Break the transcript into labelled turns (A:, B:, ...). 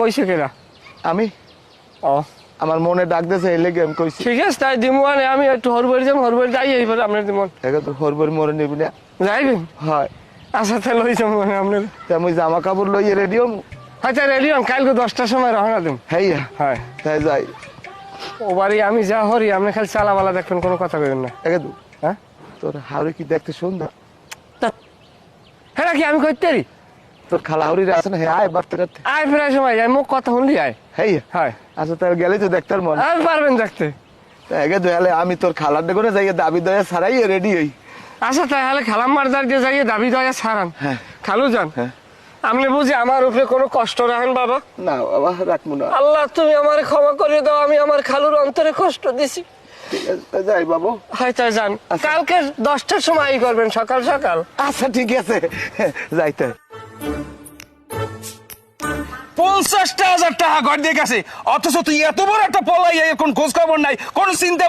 A: কইছে কেরা?
B: আমি
A: ও
B: আমার মনে ডাক দিয়েছে এই লেগে আমি কইছি।
A: ঠিক আছে তাই দিমু আনে, আমি একটু হরবরি যাম, হরবরি যাই এইবার আপনার দিমন
B: একে তো হরবরি মরে নিবি না।
A: যাইবেন?
B: হয়
A: আচ্ছা তাহলে লই যাম মানে আপনার।
B: তা আমি জামা কাপড় লইয়ে রেডিও।
A: আচ্ছা রেডি হন, কালকে 10টার সময় রওনা দিম।
B: হ্যাঁ
A: হয়
B: তাই যাই।
A: ও বাড়ি আমি যা হরি, আপনি খালি চালাবালা দেখবেন, কোনো কথা কইবেন না।
B: একে তো
A: হ্যাঁ
B: তোর হাওড়ি কি দেখতে সুন্দর?
A: হ্যাঁ কি আমি করতে পারি?
B: তোর খালা হাওড়ির আছে না? হ্যাঁ আয় বাড়তে কাটতে
A: আয় প্রায় সময় যায়, মুখ কথা শুনলি আয়।
B: হ্যাঁ
A: হয়
B: আচ্ছা তাহলে গেলে তো দেখতার মন।
A: আর পারবেন দেখতে।
B: একে দয়ালে আমি তোর খালার ডেকে যাই দাবি দয়া ছাড়াই রেডি হই।
A: আচ্ছা তাহলে খালাম মারদার দিয়ে যাইয়ে দাবি দয়া ছাড়ান।
B: হ্যাঁ
A: খালু যান,
B: হ্যাঁ
A: আপনি বুঝি আমার উপরে কোনো কষ্ট রাখেন বাবা?
B: না বাবা রাখবো না।
A: আল্লাহ তুমি আমার ক্ষমা করে দাও, আমি আমার খালুর অন্তরে কষ্ট দিছি।
B: ঠিক আছে তা যাই বাবু।
A: হয় তাই যান,
B: আচ্ছা।
A: কালকে 10টার সময় ই করবেন, সকাল সকাল।
B: আচ্ছা ঠিক আছে যাইতে।
C: 50,000 টাকা ঘর দিয়ে গেছে, অথচ তুই এত বড় একটা পলাই এখন খোঁজ খবর নাই, কোন চিন্তা